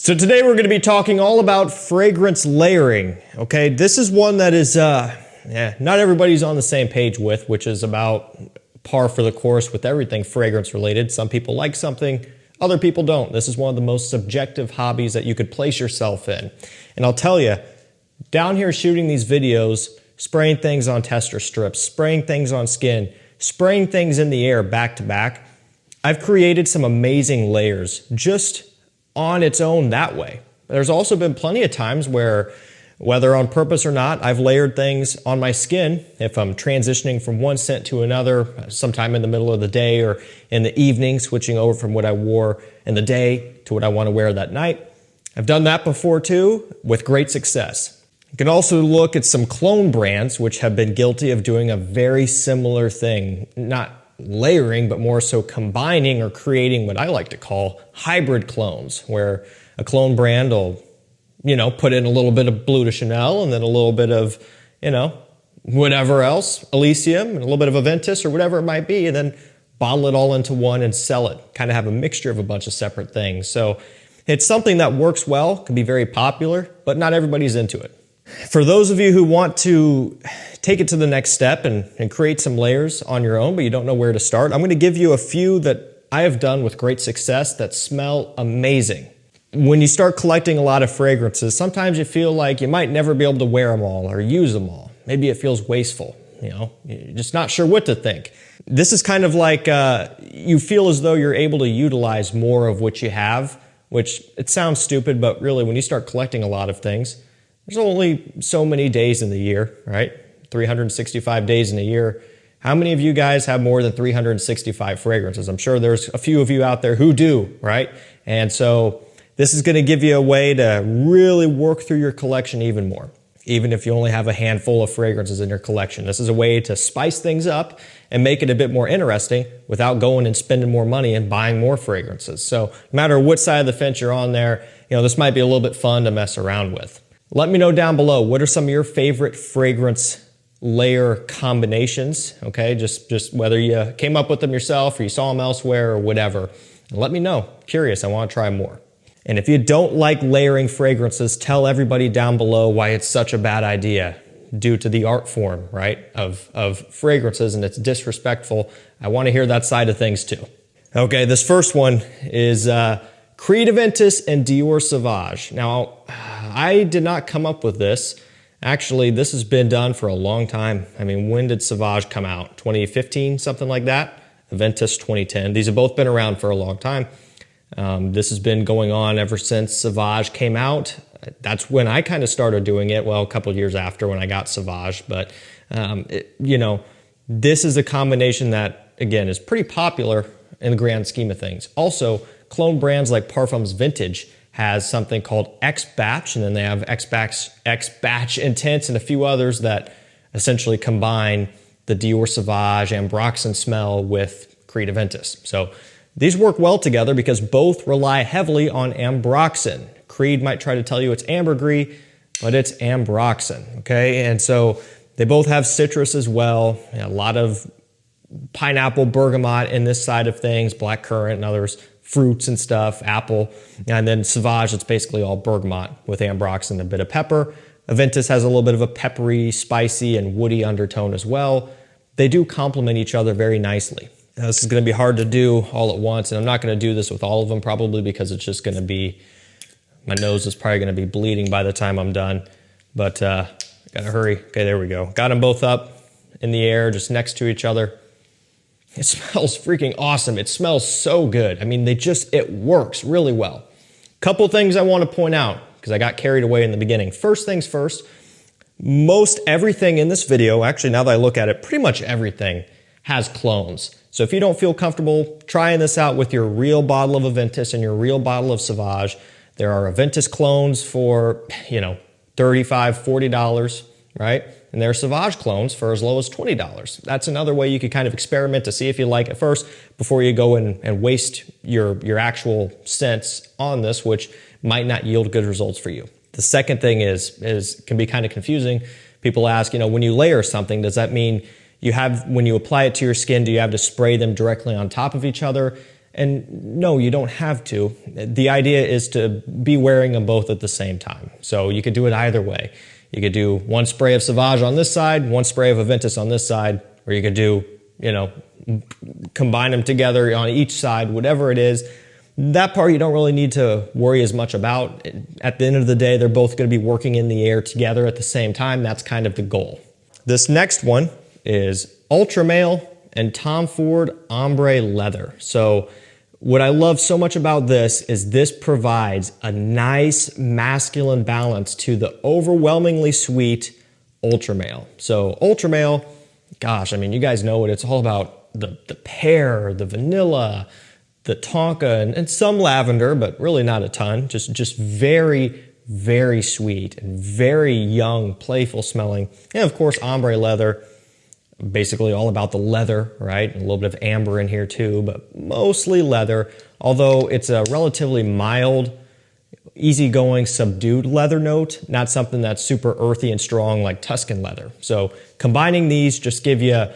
So today we're going to be talking all about fragrance layering. Okay, this is one that is not everybody's on the same page with, which is about par for the course with everything fragrance related. Some people like something, other people don't. This is one of the most subjective hobbies that you could place yourself in. And I'll tell you, down here shooting these videos, spraying things on tester strips, spraying things on skin, spraying things in the air back to back, I've created some amazing layers just on its own that way. There's also been plenty of times where, whether on purpose or not, I've layered things on my skin if I'm transitioning from one scent to another, sometime in the middle of the day or in the evening, switching over from what I wore in the day to what I want to wear that night. I've done that before too, with great success. You can also look at some clone brands which have been guilty of doing a very similar thing, not layering, but more so combining or creating what I like to call hybrid clones, where a clone brand will, put in a little bit of Bleu de Chanel and then a little bit of, whatever else, Elysium, and a little bit of Aventus or whatever it might be, and then bottle it all into one and sell it. Kind of have a mixture of a bunch of separate things. So it's something that works well, can be very popular, but not everybody's into it. For those of you who want to take it to the next step and create some layers on your own, but you don't know where to start, I'm going to give you a few that I have done with great success that smell amazing. When you start collecting a lot of fragrances, sometimes you feel like you might never be able to wear them all or use them all. Maybe it feels wasteful, you're just not sure what to think. This is kind of like you feel as though you're able to utilize more of what you have, which it sounds stupid, but really when you start collecting a lot of things, there's only so many days in the year, right? 365 days in a year. How many of you guys have more than 365 fragrances? I'm sure there's a few of you out there who do, right? And so this is going to give you a way to really work through your collection even more, even if you only have a handful of fragrances in your collection. This is a way to spice things up and make it a bit more interesting without going and spending more money and buying more fragrances. So no matter what side of the fence you're on there, this might be a little bit fun to mess around with. Let me know down below, what are some of your favorite fragrance layer combinations? Okay, just whether you came up with them yourself or you saw them elsewhere or whatever. And let me know. Curious, I want to try more. And if you don't like layering fragrances, tell everybody down below why it's such a bad idea due to the art form, right, of fragrances, and it's disrespectful. I want to hear that side of things too. Okay, this first one is Creed Aventus and Allure Sauvage. Now, I did not come up with this. Actually, this has been done for a long time. I mean, when did Sauvage come out? 2015, something like that? Aventus 2010. These have both been around for a long time. This has been going on ever since Sauvage came out. That's when I kind of started doing it. Well, a couple of years after when I got Sauvage. But, this is a combination that, again, is pretty popular in the grand scheme of things. Also, clone brands like Parfums Vintage has something called X-Batch, and then they have X-Batch Intense and a few others that essentially combine the Allure Sauvage Ambroxan smell with Creed Aventus. So these work well together because both rely heavily on Ambroxan. Creed might try to tell you it's ambergris, but it's Ambroxan, okay? And so they both have citrus as well, a lot of pineapple, bergamot in this side of things, blackcurrant and others, fruits and stuff, apple, and then Sauvage, it's basically all bergamot with Ambroxan and a bit of pepper. Aventus has a little bit of a peppery, spicy, and woody undertone as well. They do complement each other very nicely. Now, this is going to be hard to do all at once, and I'm not going to do this with all of them probably because it's just going to be, my nose is probably going to be bleeding by the time I'm done, but gotta hurry. Okay, there we go. Got them both up in the air, just next to each other. It smells freaking awesome. It smells so good. I mean, it works really well. Couple things I want to point out because I got carried away in the beginning. First things first, most everything in this video, actually now that I look at it, pretty much everything has clones. So if you don't feel comfortable trying this out with your real bottle of Aventus and your real bottle of Sauvage, there are Aventus clones for, $35, $40, right? And there are Sauvage clones for as low as $20. That's another way you could kind of experiment to see if you like it first before you go in and waste your actual scents on this, which might not yield good results for you. The second thing can be kind of confusing. People ask, when you layer something, does that mean when you apply it to your skin, do you have to spray them directly on top of each other? And no, you don't have to. The idea is to be wearing them both at the same time. So you could do it either way. You could do one spray of Sauvage on this side, one spray of Aventus on this side, or you could do, you know, combine them together on each side, whatever it is. That part you don't really need to worry as much about. At the end of the day, they're both going to be working in the air together at the same time. That's kind of the goal. This next one is Ultra Male and Tom Ford Ombre Leather. So what I love so much about this is this provides a nice masculine balance to the overwhelmingly sweet Ultra Male. So Ultra Male, gosh, I mean, you guys know it. It's all about the pear, the vanilla, the tonka, and some lavender, but really not a ton. Just very, very sweet and very young, playful smelling. And of course, ombre leather, basically all about the leather, right? And a little bit of amber in here too, but mostly leather. Although it's a relatively mild, easygoing, subdued leather note, not something that's super earthy and strong like Tuscan leather. So combining these just give you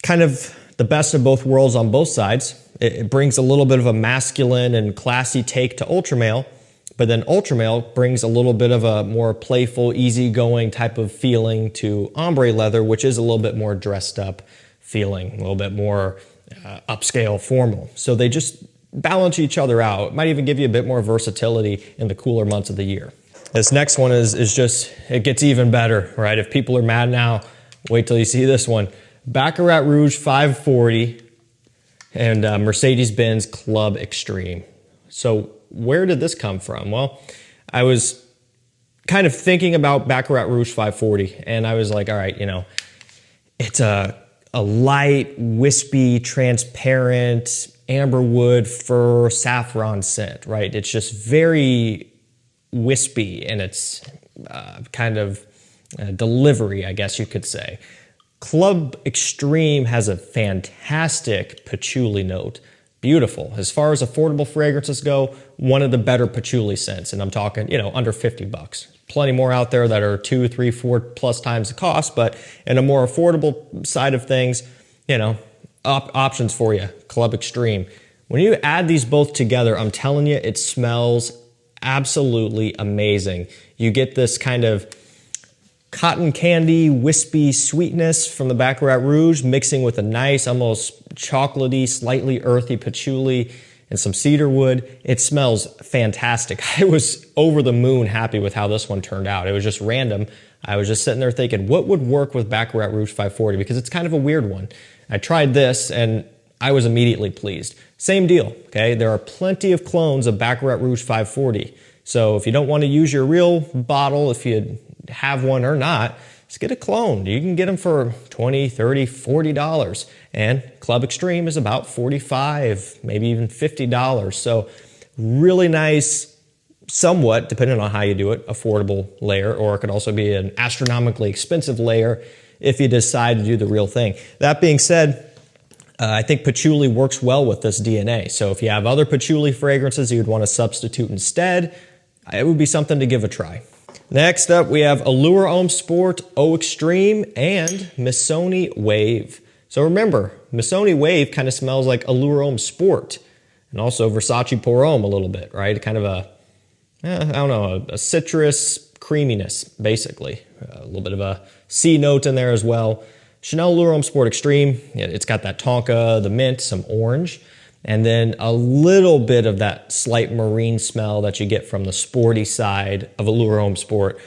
kind of the best of both worlds on both sides. It brings a little bit of a masculine and classy take to Ultra Male, but then Ultra Male brings a little bit of a more playful, easygoing type of feeling to ombre leather, which is a little bit more dressed up feeling, a little bit more upscale, formal. So they just balance each other out. It might even give you a bit more versatility in the cooler months of the year. This next one is just, it gets even better, right? If people are mad now, wait till you see this one. Baccarat Rouge 540 and Mercedes-Benz Club Extreme. So where did this come from? Well, I was kind of thinking about Baccarat Rouge 540, and I was like, all right, you know, it's a light, wispy, transparent, amberwood, fur, saffron scent, right? It's just very wispy in its kind of delivery, I guess you could say. Club Extreme has a fantastic patchouli note. Beautiful. As far as affordable fragrances go, one of the better patchouli scents, and I'm talking, you know, under 50 bucks. Plenty more out there that are 2, 3, 4 plus times the cost, but in a more affordable side of things, you know, options for you. Club Extreme. When you add these both together, I'm telling you, it smells absolutely amazing. You get this kind of cotton candy, wispy sweetness from the Baccarat Rouge mixing with a nice, almost chocolatey, slightly earthy patchouli and some cedar wood. It smells fantastic. I was over the moon happy with how this one turned out. It was just random. I was just sitting there thinking, what would work with Baccarat Rouge 540? Because it's kind of a weird one. I tried this and I was immediately pleased. Same deal, okay? There are plenty of clones of Baccarat Rouge 540. So if you don't want to use your real bottle, if you have one or not, just get a clone. You can get them for $20, $30, $40. And Club Extreme is about $45, maybe even $50. So really nice, somewhat, depending on how you do it, affordable layer, or it could also be an astronomically expensive layer if you decide to do the real thing. That being said, I think patchouli works well with this DNA. So if you have other patchouli fragrances you'd want to substitute instead, it would be something to give a try. Next up, we have Allure Homme Sport Eau Extreme and Missoni Wave. So remember, Missoni Wave kind of smells like Allure Homme Sport, and also Versace Pour Homme a little bit, right? Kind of a, I don't know, a citrus creaminess, basically. A little bit of a C note in there as well. Chanel Allure Homme Sport Extreme, it's got that tonka, the mint, some orange, and then a little bit of that slight marine smell that you get from the sporty side of Allure Homme Sport.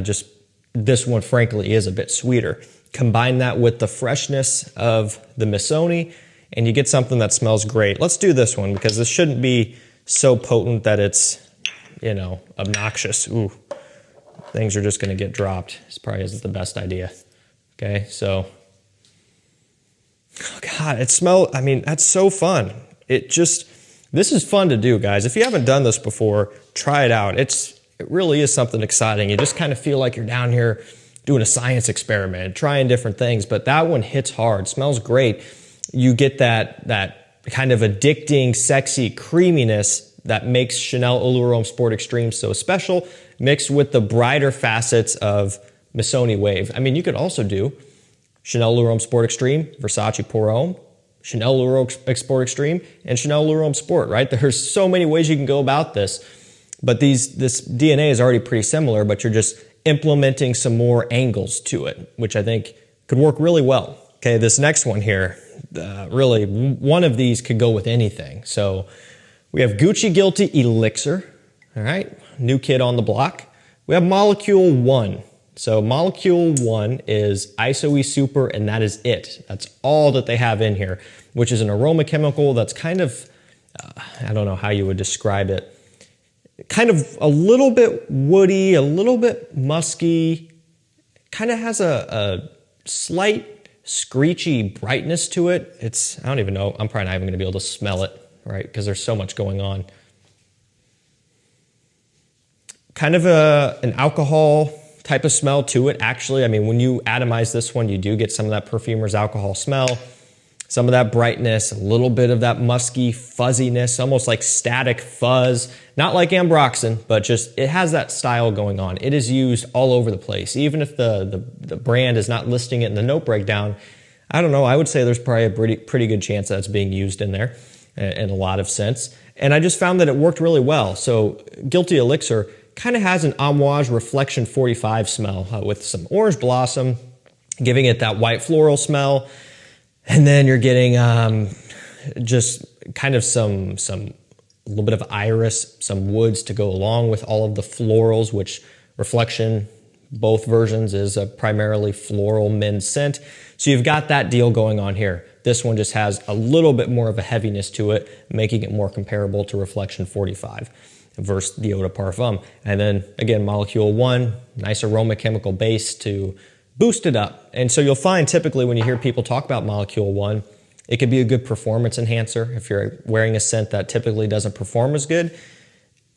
Just this one, frankly, is a bit sweeter. Combine that with the freshness of the Missoni, and you get something that smells great. Let's do this one because this shouldn't be so potent that it's, you know, obnoxious. Ooh, things are just going to get dropped. This probably isn't the best idea. Okay, so, oh God, it smells, I mean, that's so fun. This is fun to do, guys. If you haven't done this before, try it out. It really is something exciting. You just kind of feel like you're down here doing a science experiment, trying different things, but that one hits hard, smells great. You get that kind of addicting, sexy creaminess that makes Chanel Allure Homme Sport Extreme so special, mixed with the brighter facets of Missoni Wave. I mean, you could also do Chanel Allure Homme Sport Extreme, Versace Pour Homme, Chanel Allure Export Extreme, and Chanel Allure Homme Sport, right? There's so many ways you can go about this, but this DNA is already pretty similar, but you're just implementing some more angles to it, which I think could work really well. Okay, this next one here, really, one of these could go with anything. So we have Gucci Guilty Elixir, all right, new kid on the block. We have Molecule 1. So Molecule 1 is ISO-E Super, and that is it. That's all that they have in here, which is an aroma chemical that's kind of, I don't know how you would describe it, kind of a little bit woody, a little bit musky, kind of has a slight screechy brightness to it. I don't even know, I'm probably not even gonna be able to smell it, right? Because there's so much going on. Kind of an alcohol type of smell to it, actually. I mean, when you atomize this one, you do get some of that perfumer's alcohol smell, some of that brightness, a little bit of that musky fuzziness, almost like static fuzz. Not like ambroxan, but just it has that style going on. It is used all over the place. Even if the brand is not listing it in the note breakdown, I don't know, I would say there's probably a pretty good chance that it's being used in there in a lot of sense. And I just found that it worked really well. So Guilty Elixir kind of has an Amouage Reflection 45 smell with some orange blossom, giving it that white floral smell. And then you're getting just kind of some a little bit of iris, some woods to go along with all of the florals, which Reflection, both versions, is a primarily floral men's scent. So you've got that deal going on here. This one just has a little bit more of a heaviness to it, making it more comparable to Reflection 45. Versus the Eau de Parfum. And then again, Molecule 1, nice aroma chemical base to boost it up. And so you'll find typically when you hear people talk about Molecule 1, it could be a good performance enhancer if you're wearing a scent that typically doesn't perform as good.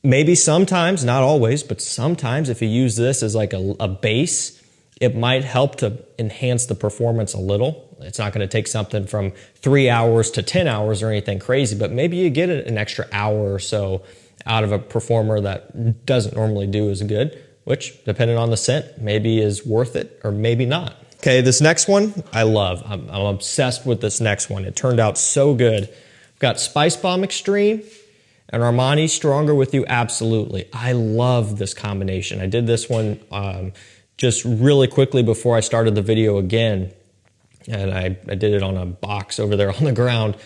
Maybe sometimes, not always, but sometimes if you use this as like a base, it might help to enhance the performance a little. It's not going to take something from 3 hours to 10 hours or anything crazy, but maybe you get an extra hour or so out of a performer that doesn't normally do as good, which, depending on the scent, maybe is worth it or maybe not. Okay, this next one I love. I'm obsessed with this next one. It turned out so good. We've got Spicebomb Extreme and Armani Stronger With You Absolutely. I love this combination. I did this one just really quickly before I started the video again, and I did it on a box over there on the ground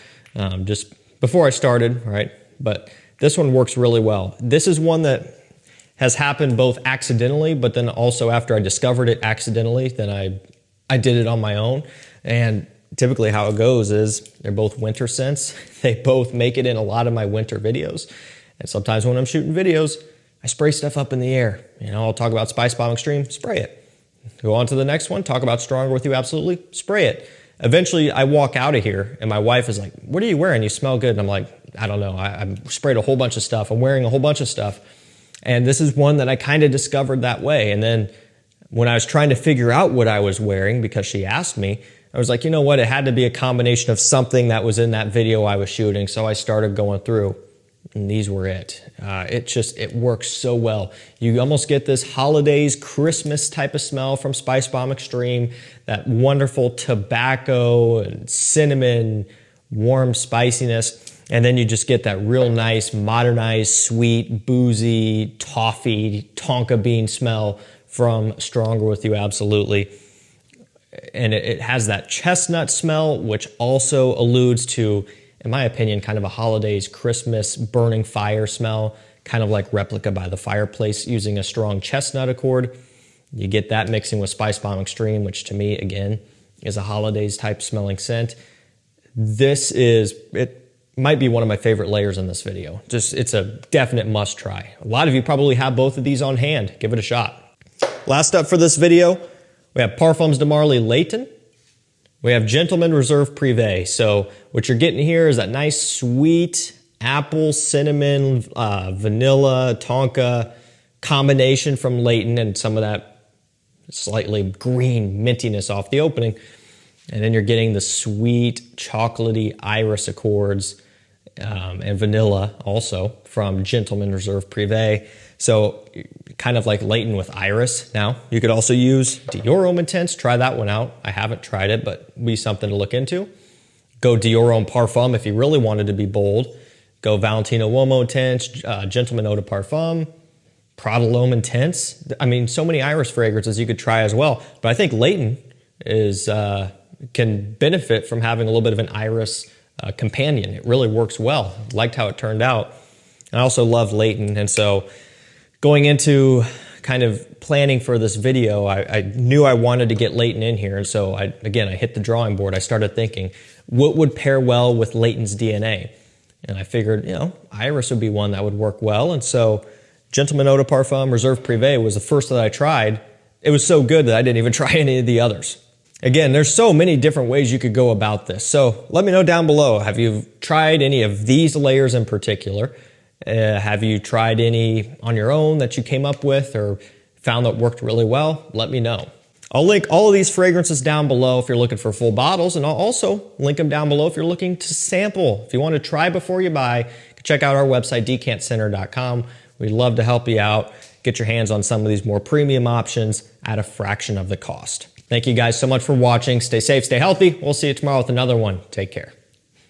just before I started, right? But this one works really well. This is one that has happened both accidentally, but then also after I discovered it accidentally, then I did it on my own. And typically how it goes is they're both winter scents. They both make it in a lot of my winter videos. And sometimes when I'm shooting videos, I spray stuff up in the air. You know, I'll talk about Spicebomb Extreme, spray it. Go on to the next one, talk about Stronger With You Absolutely, spray it. Eventually I walk out of here and my wife is like, what are you wearing? You smell good. And I'm like, I don't know. I sprayed a whole bunch of stuff. I'm wearing a whole bunch of stuff. And this is one that I kind of discovered that way. And then when I was trying to figure out what I was wearing, because she asked me, I was like, you know what? It had to be a combination of something that was in that video I was shooting. So I started going through, and these were it. It works so well. You almost get this holidays, Christmas type of smell from Spicebomb Extreme, that wonderful tobacco and cinnamon, warm spiciness. And then you just get that real nice, modernized, sweet, boozy, toffee, tonka bean smell from Stronger With You Absolutely. And it has that chestnut smell, which also alludes to, in my opinion, kind of a holidays, Christmas, burning fire smell, kind of like Replica by the Fireplace using a strong chestnut accord. You get that mixing with Spicebomb Extreme, which to me, again, is a holidays type smelling scent. It might be one of my favorite layers in this video. It's a definite must try. A lot of you probably have both of these on hand. Give it a shot. Last up for this video, we have Parfums de Marly Layton. We have Gentleman Reserve Privee. So what you're getting here is that nice sweet apple, cinnamon, vanilla, tonka combination from Layton and some of that slightly green mintiness off the opening. And then you're getting the sweet, chocolatey iris accords and vanilla also from Gentleman Reserve Privee. So kind of like Layton with iris. Now, you could also use Dior Homme Intense. Try that one out. I haven't tried it, but be something to look into. go Dior Homme Parfum if you really wanted to be bold. Go Valentino Uomo Intense, Gentleman Eau de Parfum, Prada L'Homme Intense. I mean, so many iris fragrances you could try as well. But I think Layton is can benefit from having a little bit of an iris companion. It really works well. Liked how it turned out. I also love Layton, and so going into kind of planning for this video, I knew I wanted to get Layton in here, and so I hit the drawing board. I started thinking, what would pair well with Layton's DNA? And I figured, iris would be one that would work well, and so Gentleman Eau de Parfum Reserve Privee was the first that I tried. It was so good that I didn't even try any of the others. Again, there's so many different ways you could go about this, so let me know down below. Have you tried any of these layers in particular? Have you tried any on your own that you came up with or found that worked really well? Let me know. I'll link all of these fragrances down below if you're looking for full bottles, and I'll also link them down below if you're looking to sample. If you want to try before you buy, check out our website, decantcenter.com. We'd love to help you out, get your hands on some of these more premium options at a fraction of the cost. Thank you guys so much for watching. Stay safe, stay healthy. We'll see you tomorrow with another one. Take care.